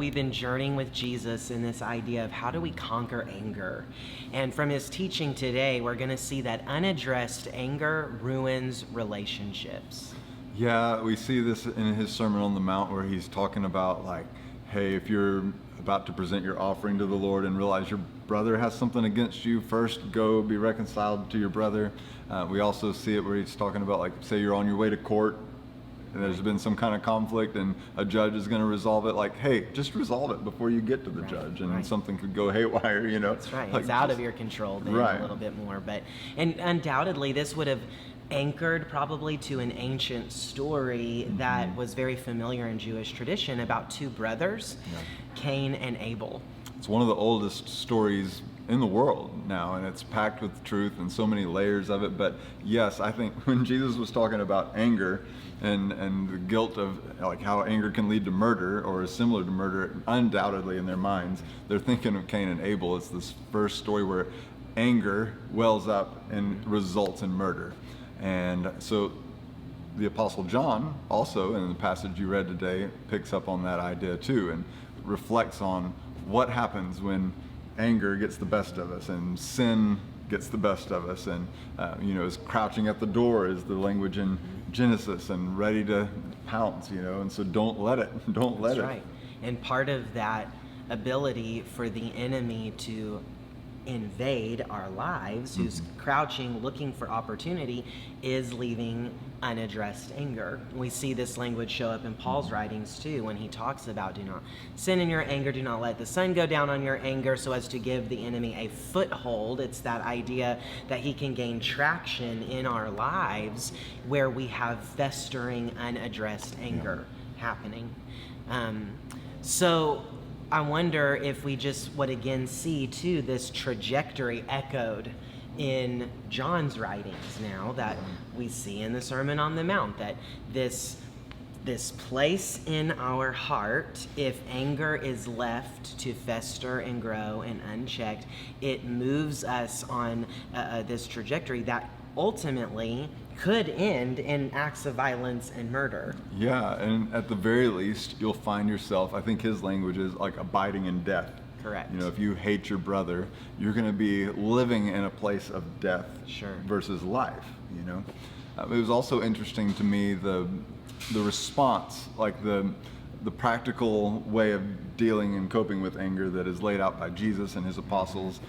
we've been journeying with Jesus in this idea of how do we conquer anger. And from his teaching today, we're going to see that unaddressed anger ruins relationships. Yeah, we see this in his Sermon on the Mount where he's talking about like, hey, if you're about to present your offering to the Lord and realize your brother has something against you, first go be reconciled to your brother. We also see it where he's talking about like, say you're on your way to court and there's been some kind of conflict and a judge is going to resolve it, like, hey, just resolve it before you get to the judge, and something could go haywire, you know. That's right. Like, it's out of your control then a little bit more. And undoubtedly this would have anchored probably to an ancient story that was very familiar in Jewish tradition about two brothers, Cain and Abel. It's one of the oldest stories in the world now, and it's packed with truth and so many layers of it. But yes, I think when Jesus was talking about anger and the guilt of like how anger can lead to murder or is similar to murder, undoubtedly in their minds, they're thinking of Cain and Abel. It's this first story where anger wells up and results in murder. And so the Apostle John also, in the passage you read today, picks up on that idea too and reflects on what happens when anger gets the best of us and sin gets the best of us, and is crouching at the door is the language in Genesis and ready to pounce, and so don't let it. That's right. And part of that ability for the enemy to invade our lives, who's crouching, looking for opportunity, is leaving unaddressed anger. We see this language show up in Paul's writings too, when he talks about do not sin in your anger, do not let the sun go down on your anger so as to give the enemy a foothold. It's that idea that he can gain traction in our lives where we have festering, unaddressed anger happening. So I wonder if we just would again see too this trajectory echoed in John's writings now that we see in the Sermon on the Mount, that this place in our heart, if anger is left to fester and grow and unchecked, it moves us on this trajectory that ultimately could end in acts of violence and murder. Yeah, and at the very least, you'll find yourself, I think his language is like abiding in death. Correct. If you hate your brother, you're going to be living in a place of death versus life, It was also interesting to me the response, like the practical way of dealing and coping with anger that is laid out by Jesus and his apostles.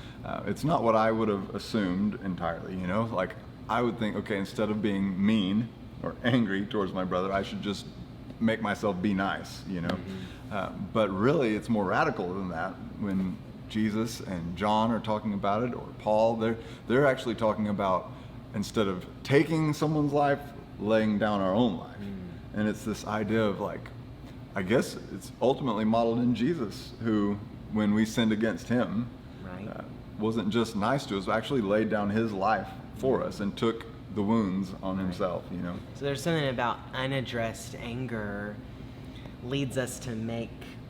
It's not what I would have assumed entirely, like I would think, okay, instead of being mean or angry towards my brother, I should just make myself be nice, But really, it's more radical than that. When Jesus and John are talking about it, or Paul, they're actually talking about, instead of taking someone's life, laying down our own life. And it's this idea of like, I guess it's ultimately modeled in Jesus, who, when we sinned against him, wasn't just nice to us, but actually laid down his life for us and took the wounds on himself, So there's something about unaddressed anger leads us to make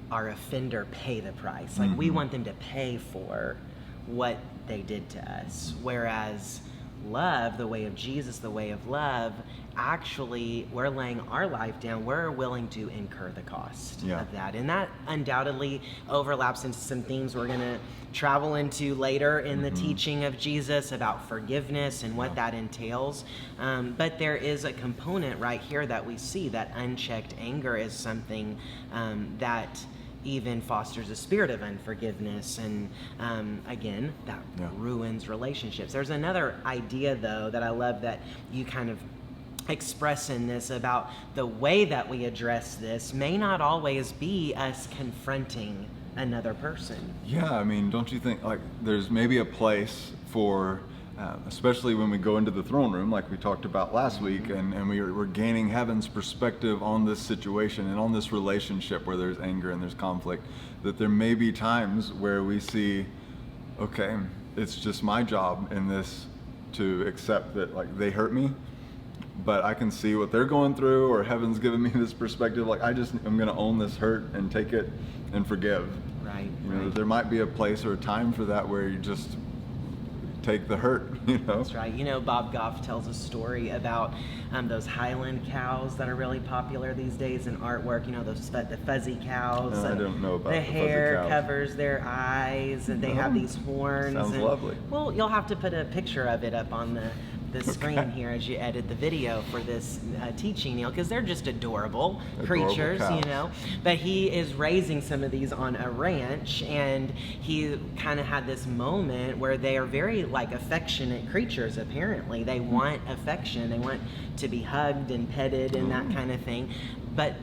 our offender pay the price. Like we want them to pay for what they did to us. Whereas love, the way of Jesus, the way of love, actually we're laying our life down. We're willing to incur the cost of that. And that undoubtedly overlaps into some themes we're going to travel into later in the teaching of Jesus about forgiveness and what that entails. But there is a component right here that we see that unchecked anger is something that even fosters a spirit of unforgiveness, and again, that ruins relationships. There's another idea, though, that I love that you kind of express in this about the way that we address this may not always be us confronting another person. Yeah, I mean, don't you think like there's maybe a place for especially when we go into the throne room, like we talked about last week, and we're gaining heaven's perspective on this situation and on this relationship where there's anger and there's conflict, that there may be times where we see, okay, it's just my job in this to accept that like they hurt me, but I can see what they're going through, or heaven's given me this perspective, like I'm going to own this hurt and take it and forgive. Right. There might be a place or a time for that where you just take the hurt, you know? That's right. You know, Bob Goff tells a story about those Highland cows that are really popular these days in artwork. You know, the fuzzy cows. I don't know about the the fuzzy hair cows. Covers their eyes, and they have these horns. Sounds lovely. Well, you'll have to put a picture of it up on the screen here as you edit the video for this teaching, Neil, because they're just adorable creatures, cows. you know. But he is raising some of these on a ranch, and he kind of had this moment where they are very like affectionate creatures. Apparently, they want affection, they want to be hugged and petted and that kind of thing. But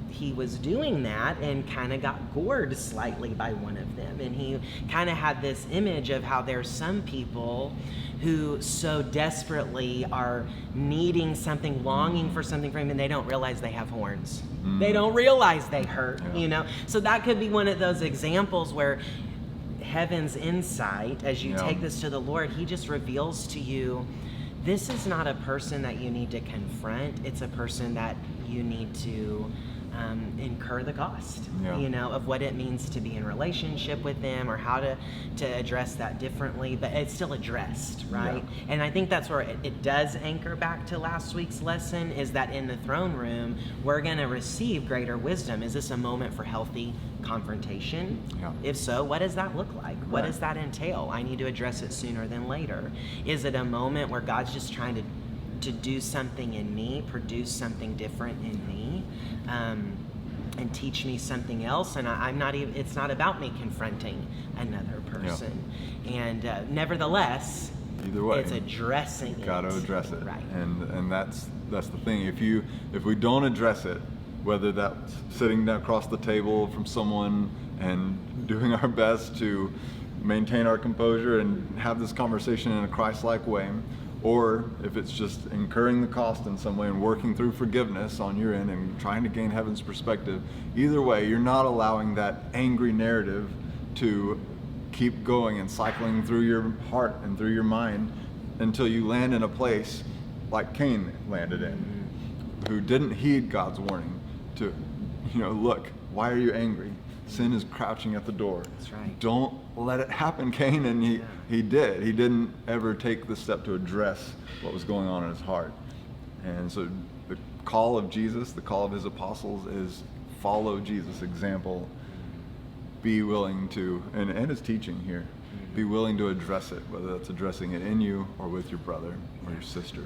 he was doing that and kind of got gored slightly by one of them, and he kind of had this image of how there's some people who so desperately are needing something, longing for something from him, and they don't realize they have horns. They don't realize they hurt, you know? So that could be one of those examples where heaven's insight, as you take this to the Lord, he just reveals to you, this is not a person that you need to confront. It's a person that you need to incur the cost, you know, of what it means to be in relationship with them, or how to address that differently, but it's still addressed, right? And I think that's where it does anchor back to last week's lesson, is that in the throne room, we're going to receive greater wisdom. Is this a moment for healthy confrontation? If so, what does that look like? What does that entail? I need to address it sooner than later. Is it a moment where God's just trying to do something in me, produce something different in me, and teach me something else? And I'm not even, it's not about me confronting another person. And nevertheless, either way, it's addressing it. Got to address it. Right. And that's the thing. If we don't address it, whether that's sitting down across the table from someone and doing our best to maintain our composure and have this conversation in a Christ-like way, or if it's just incurring the cost in some way and working through forgiveness on your end and trying to gain heaven's perspective, either way, you're not allowing that angry narrative to keep going and cycling through your heart and through your mind until you land in a place like Cain landed in, who didn't heed God's warning to, look, why are you angry? Sin is crouching at the door. That's right. Don't let it happen, Cain. And he did. He didn't ever take the step to address what was going on in his heart. And so the call of Jesus, the call of his apostles, is follow Jesus' example. Be willing to, and his teaching here, be willing to address it, whether that's addressing it in you or with your brother or your sister.